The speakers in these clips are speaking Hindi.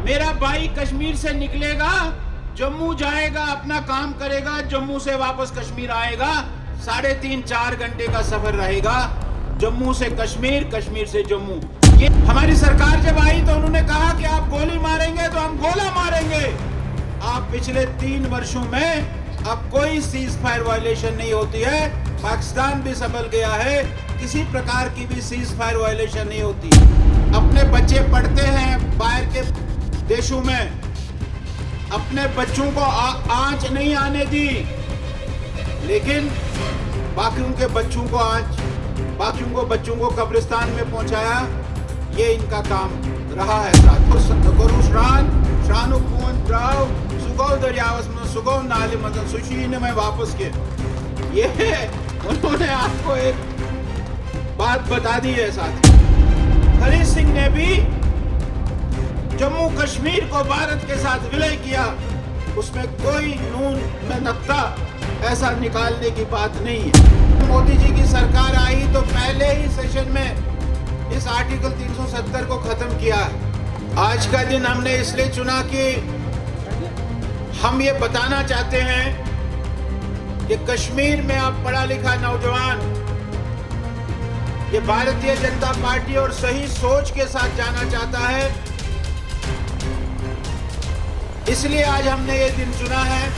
मेरा भाई कश्मीर से निकलेगा, जम्मू जाएगा, अपना काम करेगा, जम्मू से वापस कश्मीर आएगा, 3.5-4 घंटे का सफर रहेगा, जम्मू से कश्मीर, कश्मीर से जम्मू। ये हमारी सरकार जब आई तो उन्होंने कहा कि आप गोली मारेंगे तो हम गोला मारेंगे। आप पिछले 3 वर्षों में अब कोई सीज फायर वायलेशन नहीं होती है। पाकिस्तान भी संभल गया है, किसी प्रकार की भी सीज फायर वायलेशन नहीं होती। अपने बच्चे पढ़ते हैं बाहर के देशों में, अपने बच्चों को आंच नहीं आने दी, लेकिन बाकियों के बच्चों को आंच, बाकियों को बच्चों को कब्रिस्तान में पहुंचाया, ये इनका काम रहा है। सुगौ नाले मदन सुशी ने मैं वापस के ये उन्होंने आपको एक बात बता दी है। साथ हरी सिंह ने भी जम्मू कश्मीर को भारत के साथ विलय किया, उसमें कोई नून में नक्ता ऐसा निकालने की बात नहीं है। मोदी जी की सरकार आई तो पहले ही सेशन में इस आर्टिकल 370 को खत्म किया। आज का दिन हमने इसलिए चुना कि हम ये बताना चाहते हैं कि कश्मीर में आप पढ़ा लिखा नौजवान ये भारतीय जनता पार्टी और सही सोच के साथ जाना चाहता है, इसलिए आज हमने ये दिन चुना है।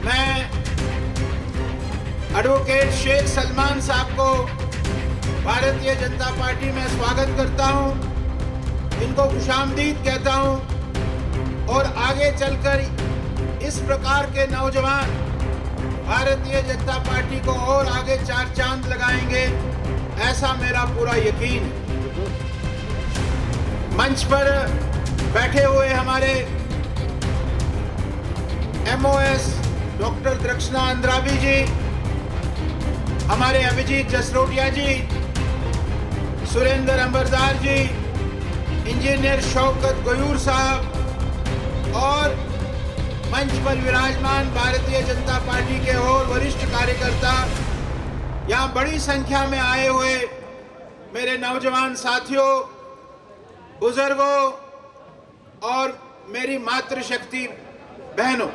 मैं एडवोकेट शेख सलमान साहब को भारतीय जनता पार्टी में स्वागत करता हूं, इनको खुशामदीद कहता हूं और आगे चलकर इस प्रकार के नौजवान भारतीय जनता पार्टी को और आगे 4 चांद लगाएंगे, ऐसा मेरा पूरा यकीन है। मंच पर बैठे हुए हमारे MOS डॉक्टर दक्षिणा अंद्राबी जी, हमारे अभिजीत जसरोटिया जी, सुरेंद्र अंबरदार जी, इंजीनियर शौकत गयूर साहब और मंच पर विराजमान भारतीय जनता पार्टी के और वरिष्ठ कार्यकर्ता, यहाँ बड़ी संख्या में आए हुए मेरे नौजवान साथियों, बुजुर्गों और मेरी मातृशक्ति बहनों,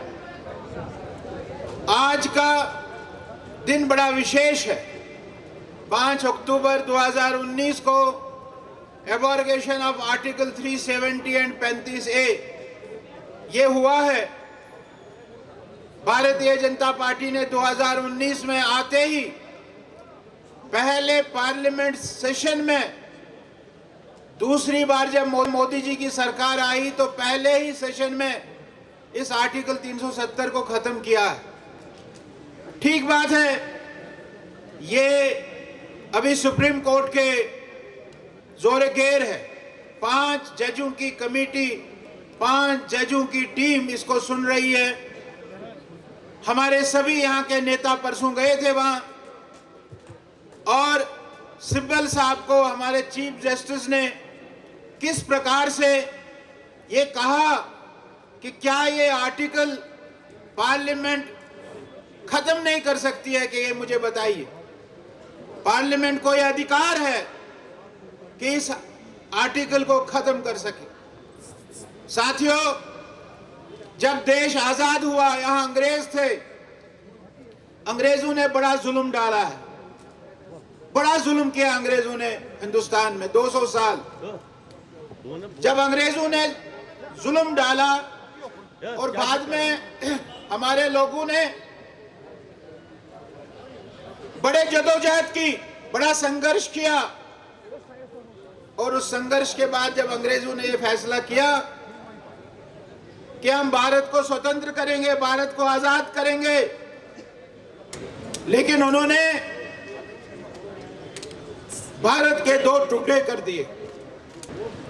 आज का दिन बड़ा विशेष है। 5 अक्टूबर 2019 को एबॉर्गेशन ऑफ आर्टिकल 370 एंड 35A ये हुआ है। भारतीय जनता पार्टी ने 2019 में आते ही पहले पार्लियामेंट सेशन में, दूसरी बार जब मोदी जी की सरकार आई तो पहले ही सेशन में इस आर्टिकल 370 को खत्म किया है। ठीक बात है, ये अभी सुप्रीम कोर्ट के जोरे गेर है। 5 जजों की कमेटी, 5 जजों की टीम इसको सुन रही है। हमारे सभी यहाँ के नेता परसों गए थे वहां और सिब्बल साहब को हमारे चीफ जस्टिस ने किस प्रकार से ये कहा कि क्या ये आर्टिकल पार्लियामेंट खत्म नहीं कर सकती है, कि ये मुझे बताइए। पार्लियामेंट को यह अधिकार है कि इस आर्टिकल को खत्म कर सके। साथियों, जब देश आजाद हुआ, यहां अंग्रेज थे, अंग्रेजों ने बड़ा जुल्म डाला है, बड़ा जुल्म किया अंग्रेजों ने हिंदुस्तान में 200 साल। जब अंग्रेजों ने जुल्म डाला और बाद में हमारे लोगों ने बड़े जदोजहद की, बड़ा संघर्ष किया और उस संघर्ष के बाद जब अंग्रेजों ने यह फैसला किया कि हम भारत को स्वतंत्र करेंगे, भारत को आजाद करेंगे, लेकिन उन्होंने भारत के 2 टुकड़े कर दिए।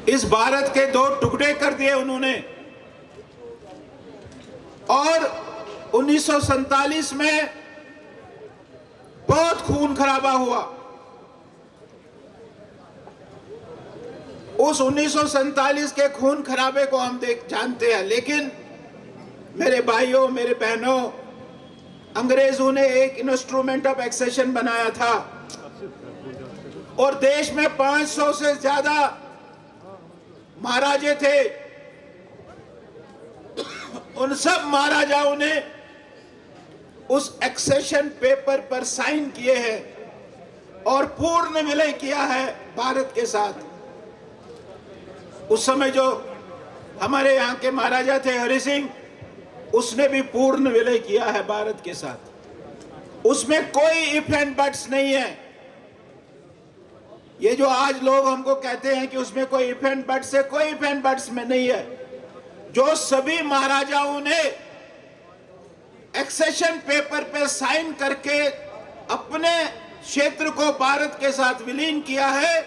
इस भारत के 2 टुकड़े कर दिए उन्होंने और 1947 में बहुत खून खराबा हुआ। उस 1947 के खून खराबे को हम जानते हैं, लेकिन मेरे भाइयों, मेरे बहनों, अंग्रेजों ने एक इंस्ट्रूमेंट ऑफ एक्सेशन बनाया था और देश में 500 से ज्यादा महाराजे थे, उन सब महाराजाओं ने उस एक्सेशन पेपर पर साइन किए हैं और पूर्ण विलय किया है भारत के साथ। उस समय जो हमारे यहाँ के महाराजा थे हरि सिंह, उसने भी पूर्ण विलय किया है भारत के साथ। उसमें कोई इफ एंड बट्स नहीं है। ये जो आज लोग हमको कहते हैं कि उसमें कोई इफ एंड बट्स है, कोई इफ एंड बट्स में नहीं है। जो सभी महाराजाओं ने एक्सेशन पेपर पे साइन करके अपने क्षेत्र को भारत के साथ विलीन किया है,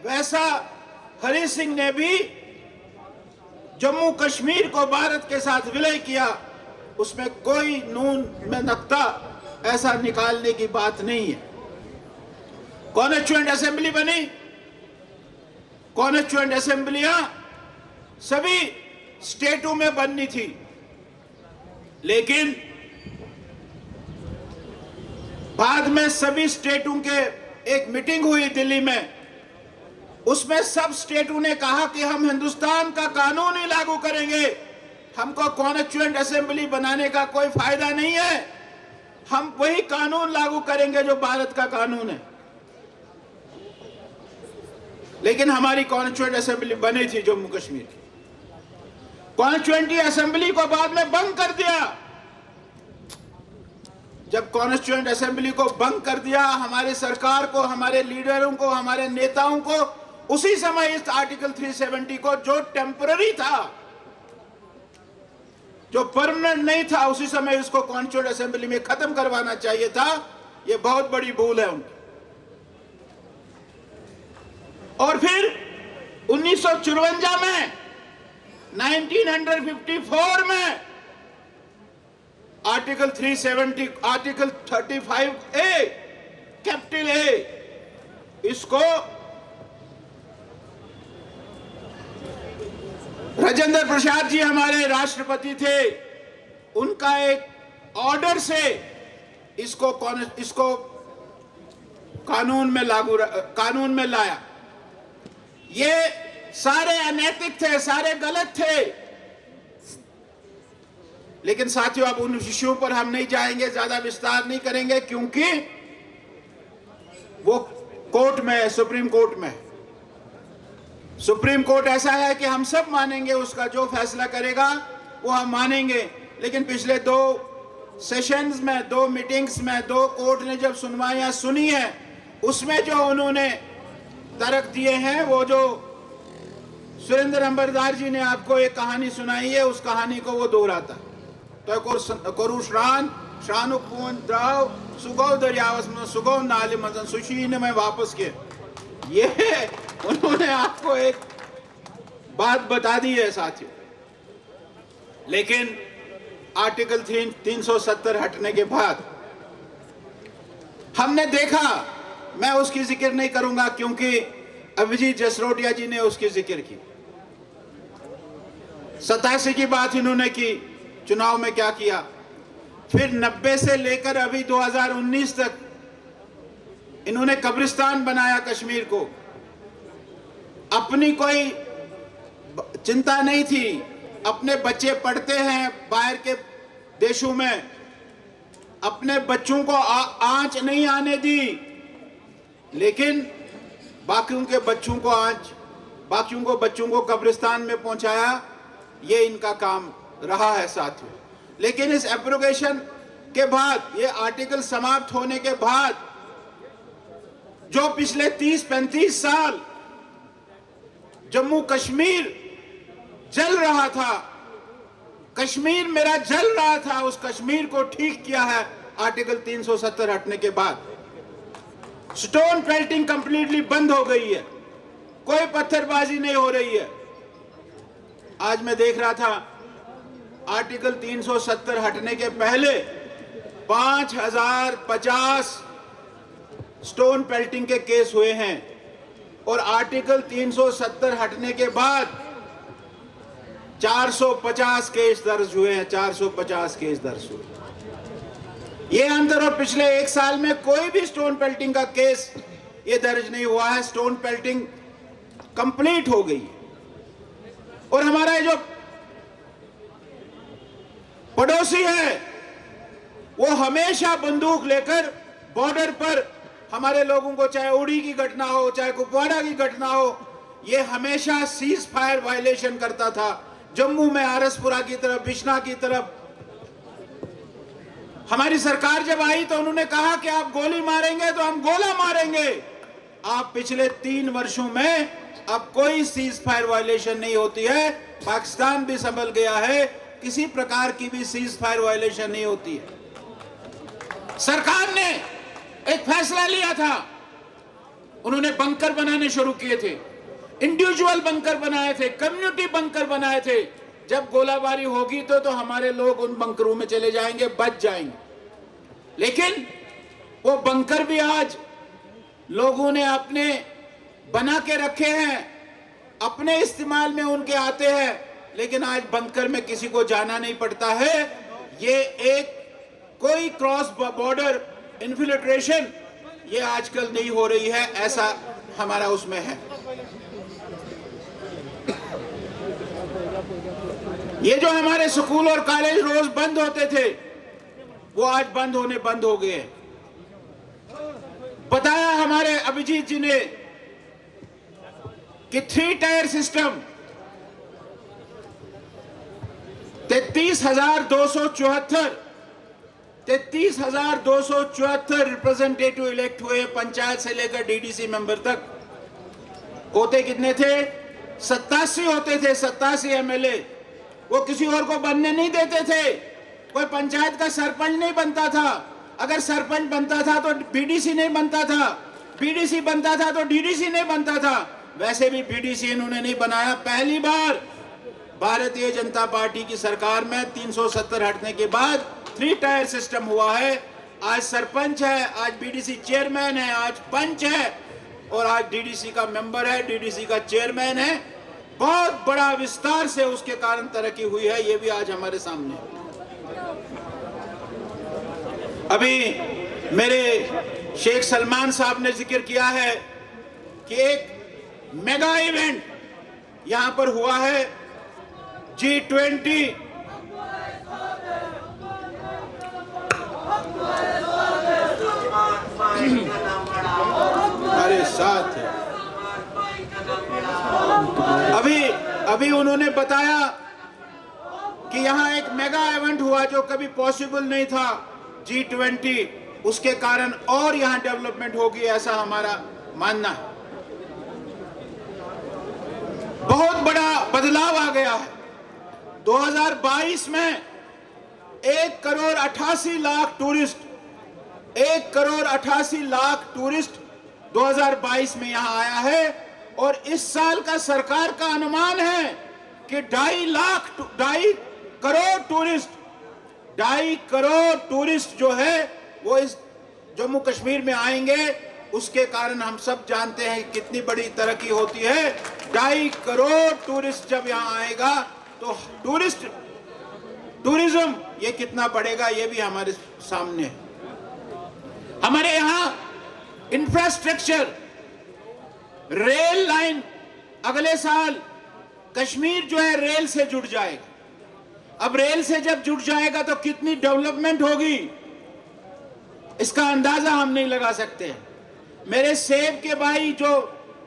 वैसा हरि सिंह ने भी जम्मू कश्मीर को भारत के साथ विलय किया। उसमें कोई नून में नक्ता ऐसा निकालने की बात नहीं है। कॉन्स्टिट्यूएंट असेंबली बनी, कॉन्स्टिट्यूएंट असेंबलियां सभी स्टेटों में बननी थी, लेकिन बाद में सभी स्टेटों के एक मीटिंग हुई दिल्ली में। उसमें सब स्टेटों ने कहा कि हम हिंदुस्तान का कानून ही लागू करेंगे, हमको कॉन्स्टिट्यूएंट असेंबली बनाने का कोई फायदा नहीं है, हम वही कानून लागू करेंगे जो भारत का कानून है। लेकिन हमारी कॉन्स्टिट्यूएंट असेंबली बनी थी जम्मू कश्मीर की। कॉन्स्टिट्यूएंट असेंबली को बाद में बंद कर दिया। जब कॉन्स्टिट्यूएंट असेंबली को बंद कर दिया, हमारी सरकार को, हमारे लीडरों को, हमारे नेताओं को उसी समय इस आर्टिकल 370 को, जो टेम्पररी था, जो परमानेंट नहीं था, उसी समय इसको कॉन्स्टिट्यूएंट असेंबली में खत्म करवाना चाहिए था। यह बहुत बड़ी भूल है उनकी। और फिर 1954 में, 1954 में article 370, article 35A capital A, इसको राजेंद्र प्रसाद जी हमारे राष्ट्रपति थे, उनका एक ऑर्डर से इसको कानून में लाया। ये सारे अनैतिक थे, सारे गलत थे। लेकिन साथियों, अब उन विषयों पर हम नहीं जाएंगे, ज्यादा विस्तार नहीं करेंगे, क्योंकि वो कोर्ट में है, सुप्रीम कोर्ट में। सुप्रीम कोर्ट ऐसा है कि हम सब मानेंगे, उसका जो फैसला करेगा वो हम मानेंगे। लेकिन पिछले 2 सेशंस में, 2 मीटिंग्स में, 2 कोर्ट ने जब सुनवाइयां सुनी है, उसमें जो उन्होंने तर्क दिए हैं, वो जो सुरेंद्र अंबरदार जी ने आपको एक कहानी सुनाई है, उस कहानी को वो दोहराता। तो करुश्रान शानुपून द्राव सुगौ दरियावस में सुगौ नाले मदन सुशीन में वापस के, ये उन्होंने आपको एक बात बता दी है साथियों। लेकिन आर्टिकल 370 हटने के बाद हमने देखा, मैं उसकी जिक्र नहीं करूंगा क्योंकि अभिजीत जसरोटिया जी ने उसकी जिक्र की। 87 की बात इन्होंने की, चुनाव में क्या किया। फिर 90 से लेकर अभी 2019 तक इन्होंने कब्रिस्तान बनाया कश्मीर को। अपनी कोई चिंता नहीं थी, अपने बच्चे पढ़ते हैं बाहर के देशों में, अपने बच्चों को आंच नहीं आने दी, लेकिन बाकियों के बच्चों को कब्रिस्तान में पहुंचाया। ये इनका काम रहा है साथियों। लेकिन इस एब्रोगेशन के बाद, ये आर्टिकल समाप्त होने के बाद, जो पिछले 30-35 साल जम्मू कश्मीर जल रहा था, कश्मीर मेरा जल रहा था, उस कश्मीर को ठीक किया है आर्टिकल 370 हटने के बाद। स्टोन पेल्टिंग कंप्लीटली बंद हो गई है, कोई पत्थरबाजी नहीं हो रही है। आज मैं देख रहा था, आर्टिकल 370 हटने के पहले 5050 स्टोन पेल्टिंग के केस हुए हैं, और आर्टिकल 370 हटने के बाद 450 केस दर्ज हुए हैं। 450 केस दर्ज हुए। ये अंतर, और पिछले 1 साल में कोई भी स्टोन पेल्टिंग का केस ये दर्ज नहीं हुआ है। स्टोन पेल्टिंग कंप्लीट हो गई। और हमारा जो पड़ोसी है, वो हमेशा बंदूक लेकर बॉर्डर पर हमारे लोगों को, चाहे उड़ी की घटना हो, चाहे कुपवाड़ा की घटना हो, ये हमेशा सीज फायर वायलेशन करता था। जम्मू में आरसपुरा की तरफ, बिश्ना की तरफ। हमारी सरकार जब आई तो उन्होंने कहा कि आप गोली मारेंगे तो हम गोला मारेंगे। आप पिछले 3 वर्षों में अब कोई सीज फायर वायलेशन नहीं होती है। पाकिस्तान भी संभल गया है, किसी प्रकार की भी सीज फायर वायलेशन नहीं होती है। सरकार ने एक फैसला लिया था, उन्होंने बंकर बनाने शुरू किए थे, इंडिविजुअल बंकर बनाए थे, कम्युनिटी बंकर बनाए थे। जब गोलाबारी होगी तो हमारे लोग उन बंकरों में चले जाएंगे, बच जाएंगे। लेकिन वो बंकर भी आज लोगों ने अपने बना के रखे हैं, अपने इस्तेमाल में उनके आते हैं, लेकिन आज बंकर में किसी को जाना नहीं पड़ता है। ये एक कोई क्रॉस बॉर्डर इन्फिल्ट्रेशन ये आजकल नहीं हो रही है, ऐसा हमारा उसमें है। ये जो हमारे स्कूल और कॉलेज रोज बंद होते थे, वो आज बंद हो गए। बताया हमारे अभिजीत जी ने कि 3 टायर सिस्टम 33,274 रिप्रेजेंटेटिव इलेक्ट हुए, पंचायत से लेकर डीडीसी मेंबर तक। होते कितने थे? 87 होते थे, 87 एमएलए। वो किसी और को बनने नहीं देते थे। कोई पंचायत का सरपंच नहीं बनता था। अगर सरपंच बनता था तो बीडीसी नहीं बनता था, बीडीसी बनता था तो डीडीसी नहीं बनता था। वैसे भी बीडीसी इन्होंने नहीं बनाया। पहली बार भारतीय जनता पार्टी की सरकार में 370 हटने के बाद 3 टायर सिस्टम हुआ है। आज सरपंच है, आज बीडीसी चेयरमैन है, आज पंच है और आज डीडीसी का मेंबर है, डीडीसी का चेयरमैन है। बहुत बड़ा विस्तार से उसके कारण तरक्की हुई है, ये भी आज हमारे सामने है। अभी मेरे शेख सलमान साहब ने जिक्र किया है कि एक मेगा इवेंट यहां पर हुआ है, G20 हमारे साथ है। अभी उन्होंने बताया कि यहां एक मेगा इवेंट हुआ जो कभी पॉसिबल नहीं था, G20, उसके कारण और यहां डेवलपमेंट होगी, ऐसा हमारा मानना है। बहुत बड़ा बदलाव आ गया है। 2022 में 1,88,00,000 टूरिस्ट, 1,88,00,000 टूरिस्ट 2022 में यहां आया है। और इस साल का सरकार का अनुमान है कि 2.5 करोड़ टूरिस्ट जो है वो इस जम्मू कश्मीर में आएंगे। उसके कारण हम सब जानते हैं कितनी बड़ी तरक्की होती है। 2.5 करोड़ टूरिस्ट जब यहाँ आएगा तो टूरिज्म ये कितना बढ़ेगा, ये भी हमारे सामने है। हमारे यहाँ इंफ्रास्ट्रक्चर, रेल लाइन, अगले साल कश्मीर जो है रेल से जुड़ जाएगा। अब रेल से जब जुड़ जाएगा तो कितनी डेवलपमेंट होगी, इसका अंदाजा हम नहीं लगा सकते। मेरे सेब के भाई जो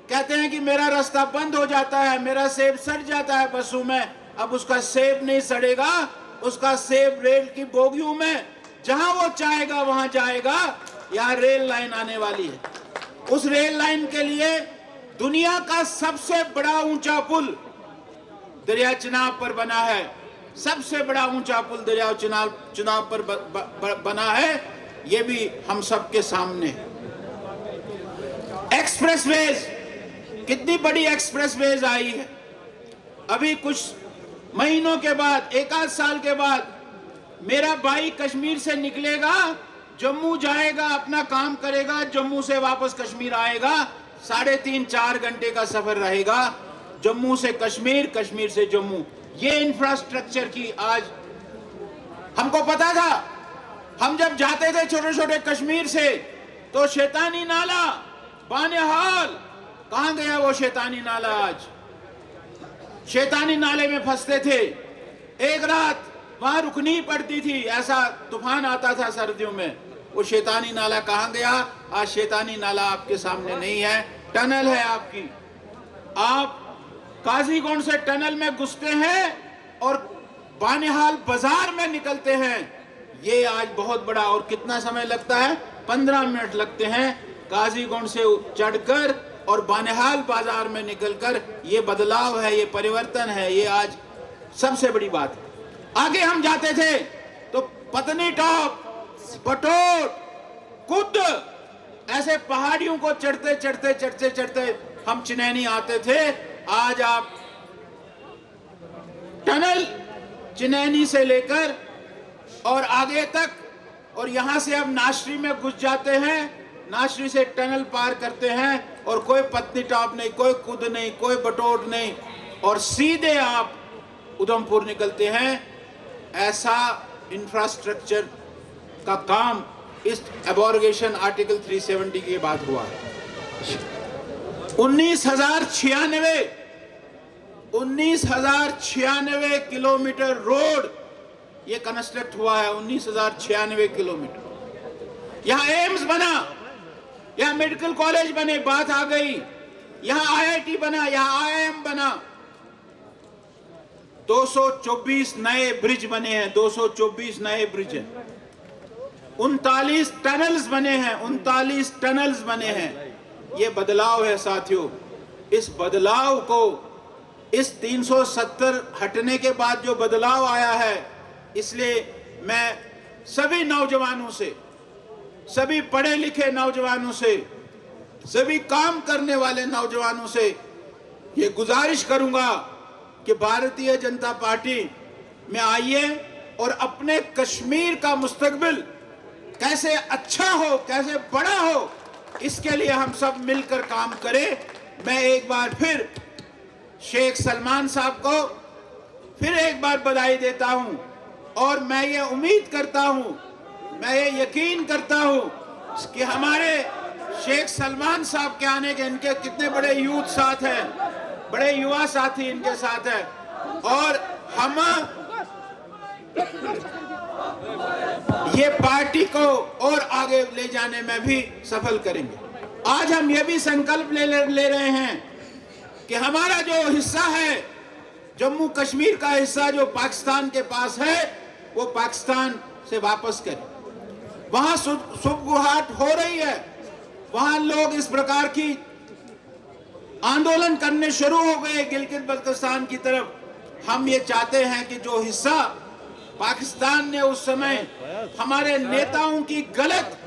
कहते हैं कि मेरा रास्ता बंद हो जाता है, मेरा सेब सड़ जाता है बसों में, अब उसका सेब नहीं सड़ेगा, उसका सेब रेल की बोगियों में जहां वो चाहेगा वहां जाएगा। यहाँ रेल लाइन आने वाली है। उस रेल लाइन के लिए दुनिया का सबसे बड़ा ऊंचा पुल दरिया चिनाब पर बना है। सबसे बड़ा ऊंचा पुल दरिया चिनाब पर बना है, ये भी हम सबके सामने। एक्सप्रेसवेज, कितनी बड़ी एक्सप्रेसवेज आई है। अभी कुछ महीनों के बाद, 1 साल के बाद मेरा भाई कश्मीर से निकलेगा, जम्मू जाएगा, अपना काम करेगा, जम्मू से वापस कश्मीर आएगा, 3.5-4 घंटे का सफर रहेगा। जम्मू से कश्मीर, कश्मीर से जम्मू। ये इंफ्रास्ट्रक्चर की आज हमको पता था। हम जब जाते थे छोटे छोटे कश्मीर से तो शैतानी नाला, बानेहाल, कहां गया वो शैतानी नाला? आज शैतानी नाले में फंसते थे। एक रात वहां रुकनी पड़ती थी, ऐसा तूफान आता था सर्दियों में। वो शैतानी नाला कहाँ गया? आज शैतानी नाला आपके सामने नहीं है, टनल है आपकी। आप काजीगुंड से टनल में घुसते हैं और बानिहाल बाजार में निकलते हैं। ये आज बहुत बड़ा, और कितना समय लगता है? 15 मिनट लगते हैं काजीगुंड से चढ़कर और बानिहाल बाजार में निकलकर। ये बदलाव है, ये परिवर्तन है, ये आज सबसे बड़ी बात है। आगे हम जाते थे तो पत्नी टॉप, बटोट, कुद, ऐसे पहाड़ियों को चढ़ते चढ़ते चढ़ते चढ़ते हम चिनैनी आते थे। आज आप टनल चिनैनी से लेकर और आगे तक, और यहां से अब नाशरी में घुस जाते हैं, नाशरी से टनल पार करते हैं और कोई पत्नी टॉप नहीं, कोई कुद नहीं, कोई बटोट नहीं, और सीधे आप उधमपुर निकलते हैं। ऐसा इंफ्रास्ट्रक्चर का काम इस एबॉर्गेशन आर्टिकल 370 के बाद हुआ है। 19,096 किलोमीटर रोड ये कंस्ट्रक्ट हुआ है। 19,096 किलोमीटर। यहां एम्स बना, यहां मेडिकल कॉलेज बने, बात आ गई। यहां IIT बना, यहां IIM बना। 224 नए ब्रिज बने हैं, 224 नए ब्रिज हैं। 39 टनल्स बने हैं, 39 टनल्स बने हैं। ये बदलाव है साथियों। इस बदलाव को, इस 370 हटने के बाद जो बदलाव आया है, इसलिए मैं सभी नौजवानों से, सभी पढ़े लिखे नौजवानों से, सभी काम करने वाले नौजवानों से ये गुजारिश करूंगा कि भारतीय जनता पार्टी में आइए और अपने कश्मीर का मुस्तकबिल कैसे अच्छा हो, कैसे बड़ा हो, इसके लिए हम सब मिलकर काम करें। मैं एक बार फिर शेख सलमान साहब को फिर एक बार बधाई देता हूं, और मैं ये उम्मीद करता हूं, मैं ये यकीन करता हूं कि हमारे शेख सलमान साहब के आने के, इनके कितने बड़े यूथ साथ हैं, बड़े युवा साथी इनके साथ हैं, और हम ये पार्टी को और आगे ले जाने में भी सफल करेंगे। आज हम ये भी संकल्प ले रहे हैं कि हमारा जो हिस्सा है, जम्मू कश्मीर का हिस्सा जो पाकिस्तान के पास है, वो पाकिस्तान से वापस करें। वहां सुबगुहाट हो रही है, वहां लोग इस प्रकार की आंदोलन करने शुरू हो गए गिलगित बल्तिस्तान की तरफ। हम ये चाहते हैं कि जो हिस्सा पाकिस्तान ने उस समय हमारे नेताओं की गलत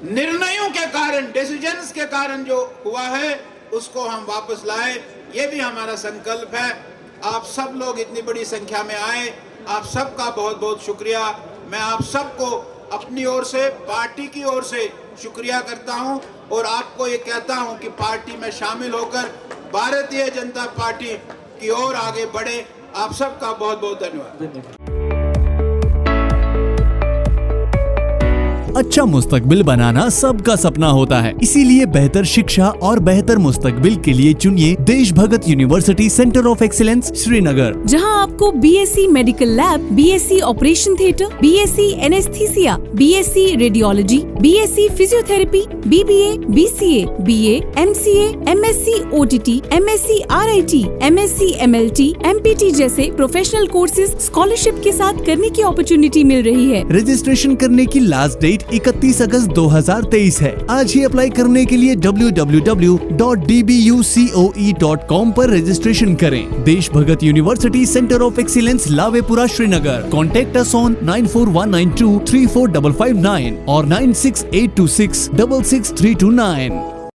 निर्णयों के कारण, डिसीजंस के कारण जो हुआ है, उसको हम वापस लाए। ये भी हमारा संकल्प है। आप सब लोग इतनी बड़ी संख्या में आए, आप सबका बहुत बहुत शुक्रिया। मैं आप सबको अपनी ओर से, पार्टी की ओर से शुक्रिया करता हूं, और आपको ये कहता हूं कि पार्टी में शामिल होकर भारतीय जनता पार्टी की ओर आगे बढ़े। आप सबका बहुत बहुत धन्यवाद। अच्छा मुस्तकबिल बनाना सबका सपना होता है, इसीलिए बेहतर शिक्षा और बेहतर मुस्तकबिल के लिए चुनिए Desh Bhagat university centre of excellence Srinagar, जहां आपको BSc medical lab, BSc operation theatre, BSc anaesthesia, BSc radiology, BSc physiotherapy, BBA, BCA, BA, MCA, MSc OTT, MSc RIT, MSc MLT, MPT जैसे प्रोफेशनल कोर्सेज स्कॉलरशिप के साथ करने की अपॉर्चुनिटी मिल रही है। रजिस्ट्रेशन करने की लास्ट डेट 31 अगस्त 2023 है। आज ही अप्लाई करने के लिए www.dbucoe.com पर रजिस्ट्रेशन करें। Desh Bhagat university centre of excellence Lawaypora Srinagar. Contact us on 9419234559 और 9682666329।